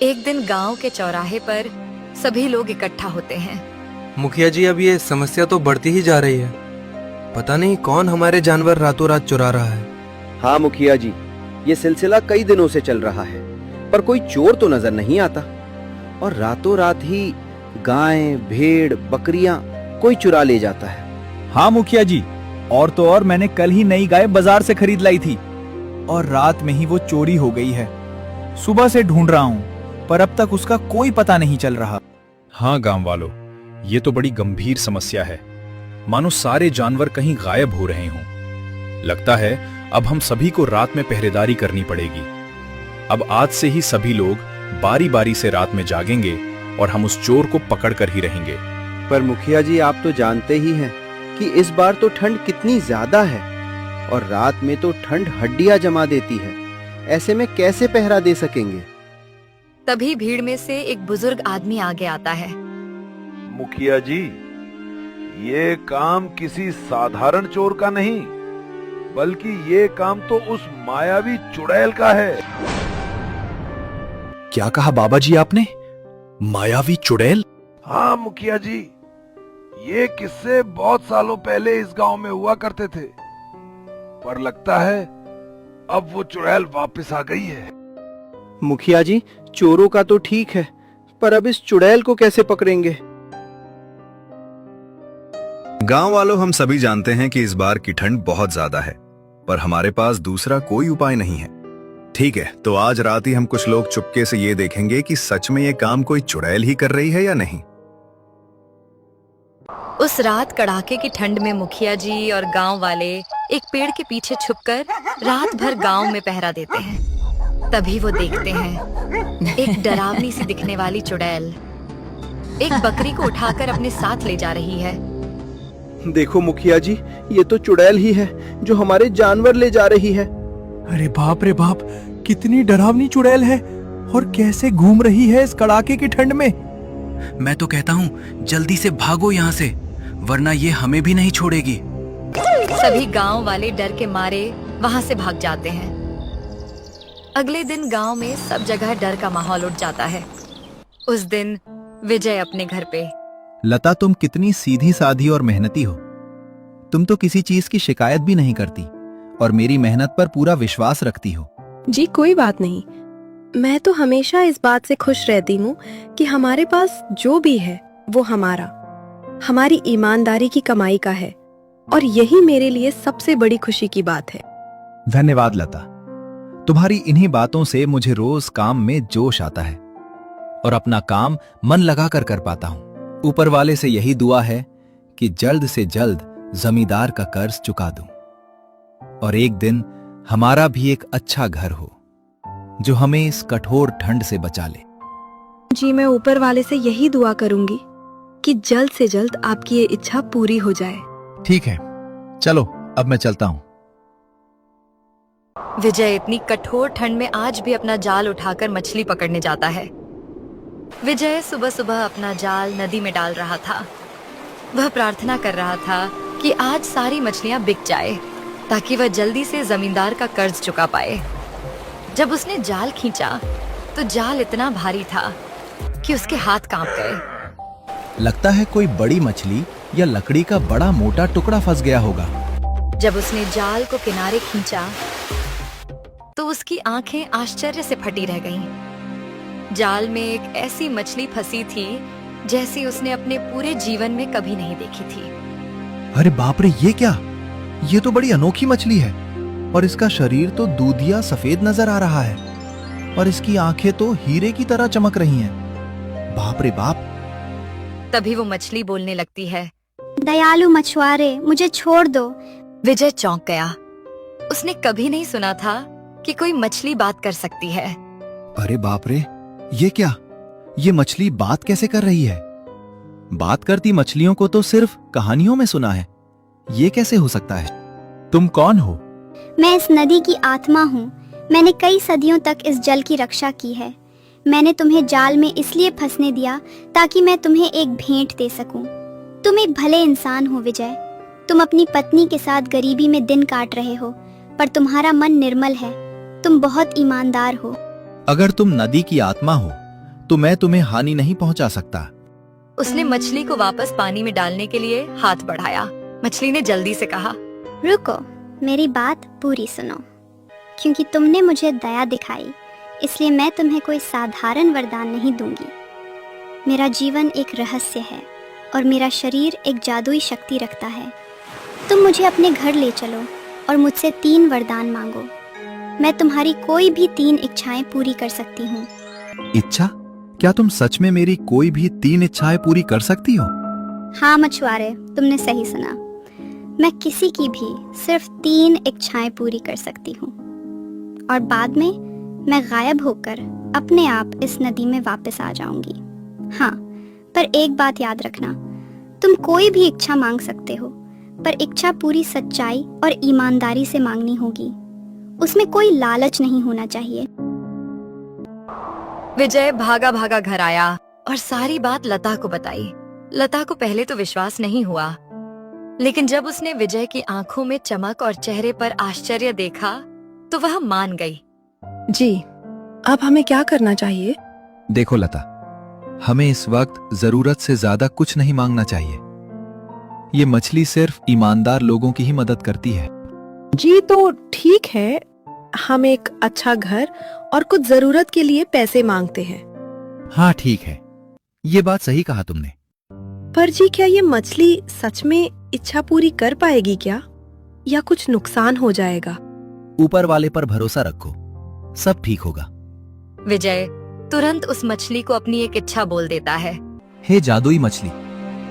एक दिन गांव के चौराहे पर सभी लोग इकट्ठा होते हैं। मुखिया जी, अब ये समस्या तो बढ़ती ही जा रही है। पता नहीं कौन हमारे जानवर रातों रात चुरा रहा है। हाँ मुखिया जी, ये सिलसिला कई दिनों से चल रहा है, पर कोई चोर तो नजर नहीं आता। और रातों रात ही गायें, भेड़, बकरियां कोई चुरा ले जाता है। हाँ मुखिया जी, और तो और मैंने कल ही नई गाय बाजार से खरीद लाई थी और रात में ही वो चोरी हो गई है। सुबह से ढूंढ रहा हूँ, पर अब तक उसका कोई पता नहीं चल रहा। हाँ गांव वालों, ये तो बड़ी गंभीर समस्या है। मानो सारे जानवर कहीं गायब हो रहे हों। लगता है अब हम सभी को रात में पहरेदारी करनी पड़ेगी। अब आज से ही सभी लोग बारी बारी से रात में जागेंगे और हम उस चोर को पकड़ कर ही रहेंगे। पर मुखिया जी, आप तो जानते ही हैं कि इस बार तो ठंड कितनी ज्यादा है और रात में तो ठंड हड्डियां जमा देती है। ऐसे में कैसे पहरा दे सकेंगे? तभी भीड़ में से एक बुजुर्ग आदमी आगे आता है। मुखिया जी, ये काम किसी साधारण चोर का नहीं, बल्कि ये काम तो उस मायावी चुड़ैल का है। क्या कहा बाबा जी आपने? मायावी चुड़ैल? हाँ मुखिया जी, ये किस्से बहुत सालों पहले इस गांव में हुआ करते थे, पर लगता है अब वो चुड़ैल वापस आ गई है। मुखिया जी, चोरों का तो ठीक है, पर अब इस चुड़ैल को कैसे पकड़ेंगे? गांव वालों, हम सभी जानते हैं कि इस बार की ठंड बहुत ज्यादा है, पर हमारे पास दूसरा कोई उपाय नहीं है। ठीक है, तो आज रात ही हम कुछ लोग चुपके से ये देखेंगे कि सच में ये काम कोई चुड़ैल ही कर रही है या नहीं। उस रात कड़ाके की ठंड में मुखिया जी और गांव वाले एक पेड़ के पीछे छुपकर रात भर गांव में पहरा देते हैं। तभी वो देखते हैं एक डरावनी सी दिखने वाली चुड़ैल एक बकरी को उठाकर अपने साथ ले जा रही है। देखो मुखिया जी, ये तो चुड़ैल ही है जो हमारे जानवर ले जा रही है। अरे बाप रे बाप, कितनी डरावनी चुड़ैल है और कैसे घूम रही है इस कड़ाके की ठंड में। मैं तो कहता हूँ जल्दी से भागो यहाँ से, वरना ये हमें भी नहीं छोड़ेगी। सभी गांव वाले डर के मारे वहां से भाग जाते हैं। अगले दिन गांव में सब जगह डर का माहौल उठ जाता है। उस दिन विजय अपने घर पे। लता, तुम कितनी सीधी साधी और मेहनती हो। तुम तो किसी चीज की शिकायत भी नहीं करती और मेरी मेहनत पर पूरा विश्वास रखती हो। जी कोई बात नहीं, मैं तो हमेशा इस बात से खुश रहती हूँ कि हमारे पास जो भी है वो हमारी ईमानदारी की कमाई का है, और यही मेरे लिए सबसे बड़ी खुशी की बात है। धन्यवाद लता, तुम्हारी इन्हीं बातों से मुझे रोज काम में जोश आता है और अपना काम मन लगाकर कर पाता हूँ। ऊपर वाले से यही दुआ है कि जल्द से जल्द जमींदार का कर्ज चुका दूं और एक दिन हमारा भी एक अच्छा घर हो जो हमें इस कठोर ठंड से बचा ले। जी मैं ऊपर वाले से यही दुआ करूंगी कि जल्द से जल्द आपकी ये इच्छा पूरी हो जाए। ठीक है, चलो अब मैं चलता हूँ। विजय इतनी कठोर ठंड में आज भी अपना जाल उठाकर मछली पकड़ने जाता है। विजय सुबह सुबह अपना जाल नदी में डाल रहा था। वह प्रार्थना कर रहा था कि आज सारी मछलियां बिक जाए ताकि वह जल्दी से जमींदार का कर्ज चुका पाए। जब उसने जाल खींचा तो जाल इतना भारी था कि उसके हाथ कांप गए। लगता है कोई बड़ी मछली या लकड़ी का बड़ा मोटा टुकड़ा फंस गया होगा। जब उसने जाल को किनारे खींचा तो उसकी आंखें आश्चर्य से फटी रह गईं। जाल में एक ऐसी मछली फंसी थी जैसी उसने अपने पूरे जीवन में कभी नहीं देखी थी। अरे बाप रे, ये क्या? ये तो बड़ी अनोखी मछली है और इसका शरीर तो दूधिया सफेद नजर आ रहा है और इसकी आंखें तो हीरे की तरह चमक रही हैं। बाप रे बाप। तभी वो मछली बोलने लगती है, दयालु मछुआरे, मुझे छोड़ दो। विजय चौंक गया। उसने कभी नहीं सुना था कि कोई मछली बात कर सकती है। अरे बाप रे, ये क्या? ये मछली बात कैसे कर रही है? बात करती मछलियों को तो सिर्फ कहानियों में सुना है, ये कैसे हो सकता है? तुम कौन हो? मैं इस नदी की आत्मा हूँ। मैंने कई सदियों तक इस जल की रक्षा की है। मैंने तुम्हें जाल में इसलिए फंसने दिया ताकि मैं तुम्हें एक भेंट दे सकूं। तुम एक भले इंसान हो विजय। तुम अपनी पत्नी के साथ गरीबी में दिन काट रहे हो, पर तुम्हारा मन निर्मल है। तुम बहुत ईमानदार हो। अगर तुम नदी की आत्मा हो तो मैं तुम्हें हानि नहीं पहुंचा सकता। उसने मछली को वापस पानी में डालने के लिए हाथ बढ़ाया। मछली ने जल्दी से कहा, रुको, मेरी बात पूरी सुनो। क्योंकि तुमने मुझे दया दिखाई, इसलिए मैं तुम्हें कोई साधारण वरदान नहीं दूंगी। मेरा जीवन एक रहस्य है और मेरा शरीर एक जादुई शक्ति रखता है। तुम मुझे अपने घर ले चलो और मुझसे 3 वरदान मांगो। मैं तुम्हारी कोई भी 3 इच्छाएं पूरी कर सकती हूँ। इच्छा? क्या तुम सच में मेरी कोई भी 3 इच्छाएं पूरी कर सकती हो? हाँ मछुआरे, तुमने सही सुना। मैं किसी की भी सिर्फ 3 इच्छाएं पूरी कर सकती हूँ और बाद में मैं गायब होकर अपने आप इस नदी में वापस आ जाऊंगी। हाँ, पर एक बात याद रखना, तुम कोई भी इच्छा मांग सकते हो, पर इच्छा पूरी सच्चाई और ईमानदारी से मांगनी होगी। उसमें कोई लालच नहीं होना चाहिए। विजय भागा भागा घर आया और सारी बात लता को बताई। लता को पहले तो विश्वास नहीं हुआ, लेकिन जब उसने विजय की आंखों में चमक और चेहरे पर आश्चर्य देखा तो वह मान गई। जी, अब हमें क्या करना चाहिए? देखो लता, हमें इस वक्त जरूरत से ज्यादा कुछ नहीं मांगना चाहिए। ये मछली सिर्फ ईमानदार लोगों की ही मदद करती है। जी तो ठीक है, हम एक अच्छा घर और कुछ जरूरत के लिए पैसे मांगते हैं। हाँ ठीक है, ये बात सही कहा तुमने। पर जी, क्या ये मछली सच में इच्छा पूरी कर पाएगी क्या, या कुछ नुकसान हो जाएगा? ऊपर वाले पर भरोसा रखो, सब ठीक होगा। विजय तुरंत उस मछली को अपनी एक इच्छा बोल देता है। हे जादुई मछली,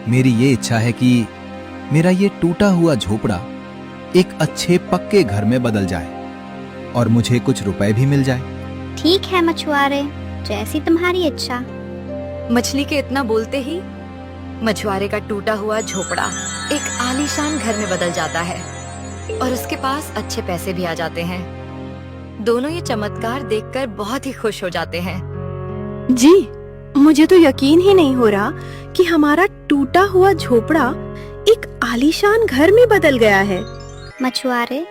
मेरी ये इच्छा है कि मेरा ये टूटा हुआ झोपड़ा एक अच्छे पक्के घर में बदल जाए और मुझे कुछ रुपए भी मिल जाए। ठीक है मछुआरे, जैसी तुम्हारी इच्छा। मछली के इतना बोलते ही मछुआरे का टूटा हुआ झोपड़ा एक आलीशान घर में बदल जाता है और उसके पास अच्छे पैसे भी आ जाते हैं। दोनों ये चमत्कार देखकर बहुत ही खुश हो जाते हैं। जी, मुझे तो यकीन ही नहीं हो रहा कि हमारा टूटा हुआ झोपड़ा एक आलीशान घर में बदल गया है। मछुआरे,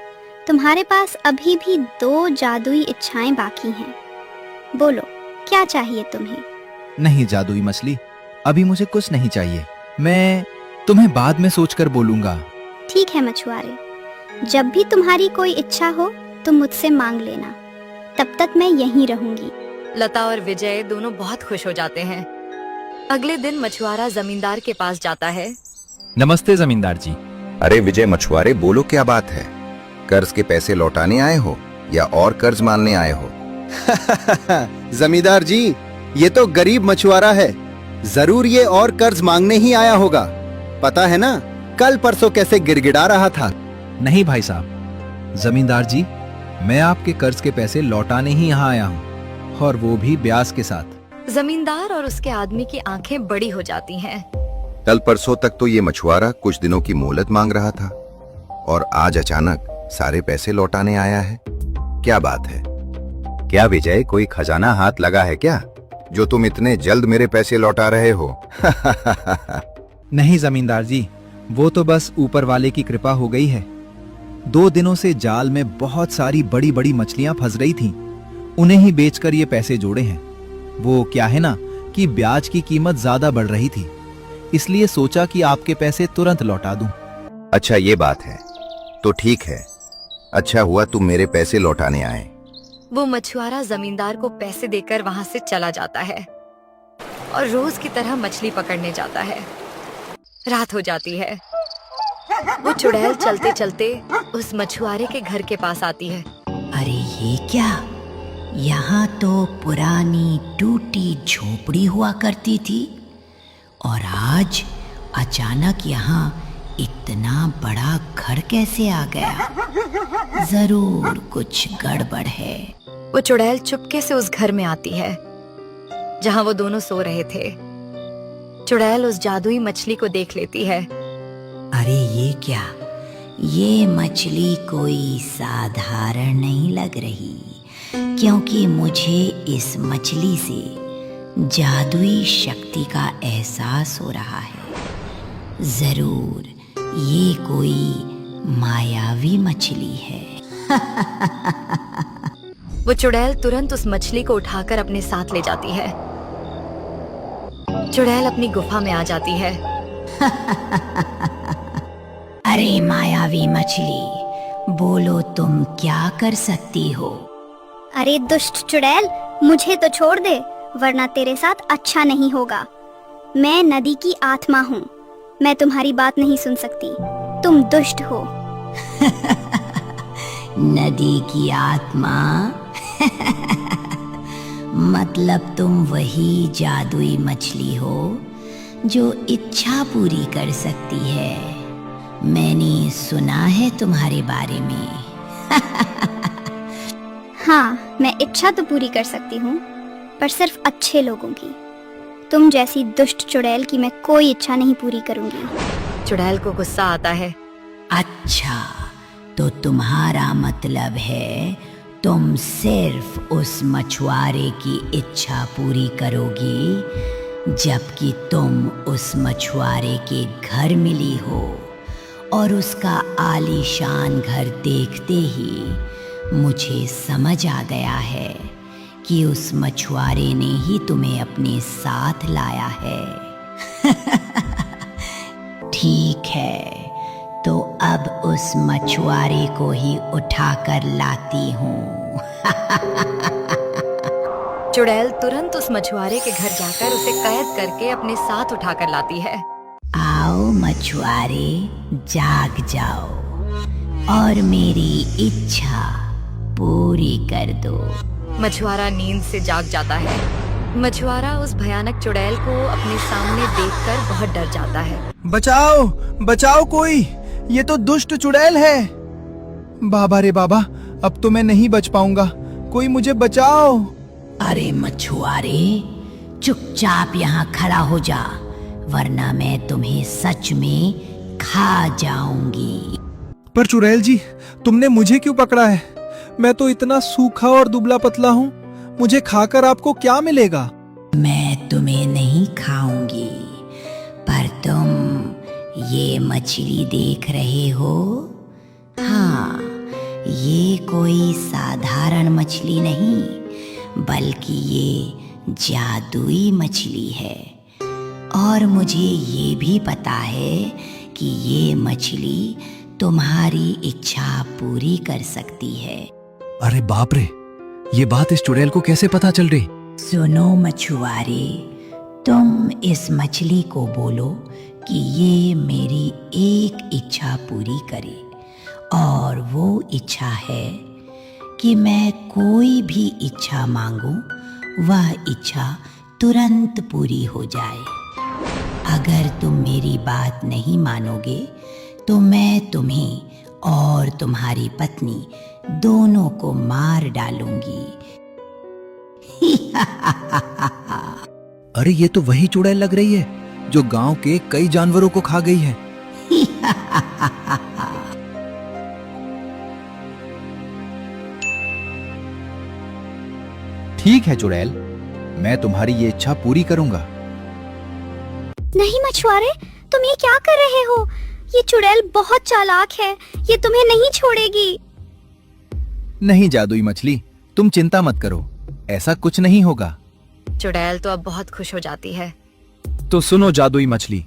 तुम्हारे पास अभी भी 2 जादुई इच्छाएं बाकी हैं। बोलो, क्या चाहिए तुम्हें? नहीं जादुई मछली, अभी मुझे कुछ नहीं चाहिए। मैं तुम्हें बाद में सोचकर बोलूंगा। ठीक है मछुआरे, जब भी तुम्हारी कोई इच्छा हो तुम मुझसे मांग लेना। तब तक मैं यहीं रहूंगी। लता और विजय दोनों बहुत खुश हो जाते हैं। अगले दिन मछुआरा जमींदार के पास जाता है। नमस्ते जमींदार जी। अरे विजय मछुआरे, बोलो क्या बात है? कर्ज के पैसे लौटाने आए हो या और कर्ज मानने आए हो? जमींदार जी, ये तो गरीब मछुआरा है, जरूर ये और कर्ज मांगने ही आया होगा। पता है ना, कल परसों कैसे गिड़गिड़ा रहा था। नहीं भाई साहब, जमींदार जी, मैं आपके कर्ज के पैसे लौटाने ही यहाँ आया हूँ, और वो भी ब्याज के साथ। जमींदार और उसके आदमी की आंखें बड़ी हो जाती हैं। कल परसों तक तो ये मछुआरा कुछ दिनों की मोहलत मांग रहा था और आज अचानक सारे पैसे लौटाने आया है। क्या बात है? क्या विजय, कोई खजाना हाथ लगा है क्या जो तुम इतने जल्द मेरे पैसे लौटा रहे हो? नहीं जमींदार जी, वो तो बस ऊपर वाले की कृपा हो गई है। 2 दिनों से जाल में बहुत सारी बड़ी बड़ी मछलियां फंस रही थीं, उन्हें ही बेचकर ये पैसे जोड़े हैं। वो क्या है ना कि ब्याज की कीमत ज्यादा बढ़ रही थी, इसलिए सोचा कि आपके पैसे तुरंत लौटा दूं। अच्छा ये बात है, तो ठीक है, अच्छा हुआ तुम मेरे पैसे लौटाने आए। वो मछुआरा जमींदार को पैसे देकर वहाँ से चला जाता है और रोज की तरह मछली पकड़ने जाता है। रात हो जाती है। वो चुड़ैल चलते चलते उस मछुआरे के घर के पास आती है। अरे ये क्या, यहाँ तो पुरानी टूटी झोपड़ी हुआ करती थी और आज अचानक यहाँ इतना बड़ा घर कैसे आ गया? जरूर कुछ गड़बड़ है। वो चुड़ैल चुपके से उस घर में आती है जहाँ वो दोनों सो रहे थे। चुड़ैल उस जादुई मछली को देख लेती है। अरे ये क्या, ये मछली कोई साधारण नहीं लग रही, क्योंकि मुझे इस मछली से जादुई शक्ति का एहसास हो रहा है। जरूर ये कोई मायावी मछली है। वो चुड़ैल तुरंत उस मछली को उठाकर अपने साथ ले जाती है चुड़ैल अपनी गुफा में आ जाती है। अरे मायावी मछली, बोलो तुम क्या कर सकती हो? अरे दुष्ट चुड़ैल, मुझे तो छोड़ दे, वरना तेरे साथ अच्छा नहीं होगा। मैं नदी की आत्मा हूँ, मैं तुम्हारी बात नहीं सुन सकती, तुम दुष्ट हो। नदी की आत्मा? मतलब तुम वही जादुई मछली हो जो इच्छा पूरी कर सकती है। मैंने सुना है तुम्हारे बारे में। हाँ, मैं इच्छा तो पूरी कर सकती हूँ, पर सिर्फ अच्छे लोगों की। तुम जैसी दुष्ट चुड़ैल की मैं कोई इच्छा नहीं पूरी करूंगी। चुड़ैल को गुस्सा आता है। अच्छा, तो तुम्हारा मतलब है तुम सिर्फ उस मछुआरे की इच्छा पूरी करोगी, जबकि तुम उस मछुआरे के घर मिली हो और उसका आलीशान घर देखते ही मुझे समझ आ गया है कि उस मछुआरे ने ही तुम्हें अपने साथ लाया है। ठीक है, तो अब उस मछुआरे को ही उठाकर लाती हूँ। चुड़ैल तुरंत उस मछुआरे के घर जाकर उसे कैद करके अपने साथ उठाकर लाती है। आओ मछुआरे, जाग जाओ और मेरी इच्छा पूरी कर दो। मछुआरा नींद से जाग जाता है। मछुआरा उस भयानक चुड़ैल को अपने सामने देखकर बहुत डर जाता है। बचाओ, बचाओ कोई, ये तो दुष्ट चुड़ैल है। बाबा रे बाबा, अब तो मैं नहीं बच पाऊंगा, कोई मुझे बचाओ। अरे मछुआरे, चुपचाप यहाँ खड़ा हो जा, वरना मैं तुम्हें सच में खा जाऊंगी। पर चुड़ैल जी, तुमने मुझे क्यों पकड़ा है? मैं तो इतना सूखा और दुबला पतला हूँ, मुझे खाकर आपको क्या मिलेगा? मैं तुम्हें नहीं खाऊंगी, पर तुम ये मछली देख रहे हो? हाँ, ये कोई साधारण मछली नहीं, बल्कि ये जादुई मछली है। और मुझे ये भी पता है कि ये मछली तुम्हारी इच्छा पूरी कर सकती है। अरे बाप रे, ये बात इस चुड़ैल को कैसे पता चल रही? सुनो मछुआरे, तुम इस मछली को बोलो कि ये मेरी एक इच्छा पूरी करे, और वो इच्छा है कि मैं कोई भी इच्छा मांगूं, वह इच्छा तुरंत पूरी हो जाए। अगर तुम मेरी बात नहीं मानोगे तो मैं तुम्हें और तुम्हारी पत्नी दोनों को मार डालूंगी। अरे ये तो वही चुड़ैल लग रही है जो गांव के कई जानवरों को खा गई है। ठीक है चुड़ैल, मैं तुम्हारी ये इच्छा पूरी करूंगा। नहीं मछुआरे, तुम ये क्या कर रहे हो? ये चुड़ैल बहुत चालाक है, ये तुम्हें नहीं छोड़ेगी। नहीं जादुई मछली, तुम चिंता मत करो, ऐसा कुछ नहीं होगा। चुड़ैल तो अब बहुत खुश हो जाती है। तो सुनो जादुई मछली,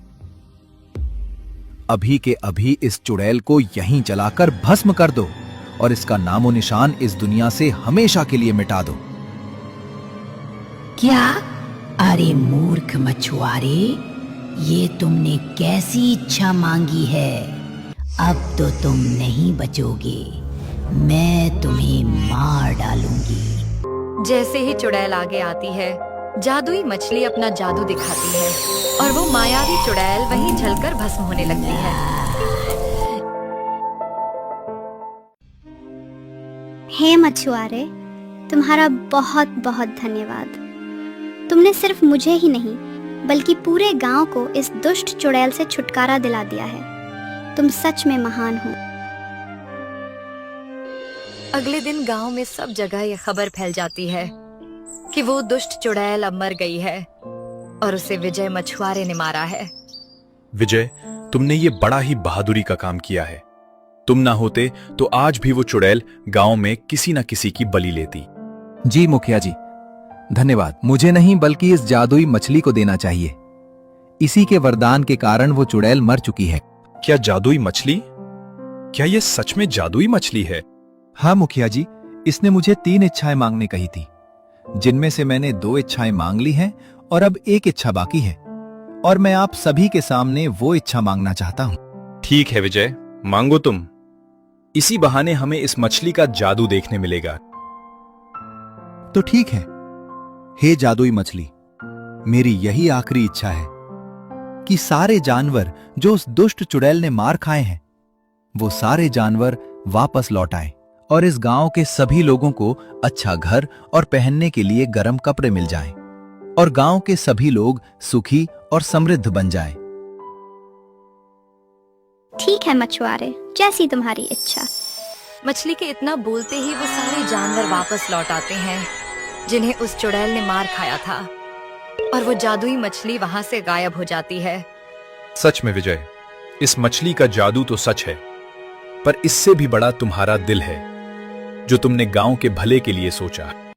अभी के अभी इस चुड़ैल को यहीं जलाकर भस्म कर दो और इसका नामो निशान इस दुनिया से हमेशा के लिए मिटा दो। क्या? अरे मूर्ख मछुआरे, ये तुमने कैसी इच्छा मांगी है? अब तो तुम नहीं बचोगे, मैं तुम्हें मार डालूंगी। जैसे ही चुड़ैल आगे आती है, जादुई मछली अपना जादू दिखाती है और वो मायावी चुड़ैल वहीं जलकर भस्म होने लगती है। हे मछुआरे, तुम्हारा बहुत बहुत धन्यवाद। तुमने सिर्फ मुझे ही नहीं बल्कि पूरे गांव को इस दुष्ट चुड़ैल से छुटकारा दिला दिया है। तुम सच में महान हो। अगले दिन गांव में सब जगह ये खबर फैल जाती है कि वो दुष्ट चुड़ैल अब मर गई है और उसे विजय मछुआरे ने मारा है। विजय, तुमने ये बड़ा ही बहादुरी का काम किया है। तुम ना होते तो आज भी वो चुड़ैल गांव में किसी न किसी की बलि लेती। जी मुखिया जी, धन्यवाद। मुझे नहीं बल्कि इस जादुई मछली को देना चाहिए। इसी के वरदान के कारण वो चुड़ैल मर चुकी है। क्या जादुई मछली? क्या ये सच में जादुई मछली है? हाँ मुखिया जी, इसने मुझे 3 इच्छाएं मांगने कही थी, जिनमें से मैंने 2 इच्छाएं मांग ली हैं और अब 1 इच्छा बाकी है, और मैं आप सभी के सामने वो इच्छा मांगना चाहता हूं। ठीक है विजय, मांगो तुम। इसी बहाने हमें इस मछली का जादू देखने मिलेगा। तो ठीक है, हे जादुई मछली, मेरी यही आखिरी इच्छा है कि सारे जानवर जो उस दुष्ट चुड़ैल ने मार खाए हैं, वो सारे जानवर वापस लौट आए और इस गांव के सभी लोगों को अच्छा घर और पहनने के लिए गर्म कपड़े मिल जाएं, और गांव के सभी लोग सुखी और समृद्ध बन जाएं। ठीक है मछुआरे, जैसी तुम्हारी इच्छा। मछली के इतना बोलते ही वो सारे जानवर वापस लौट आते हैं जिन्हें उस चुड़ैल ने मार खाया था, और वो जादुई मछली वहां से गायब हो जाती है। सच में विजय, इस मछली का जादू तो सच है, पर इससे भी बड़ा तुम्हारा दिल है, जो तुमने गांव के भले के लिए सोचा।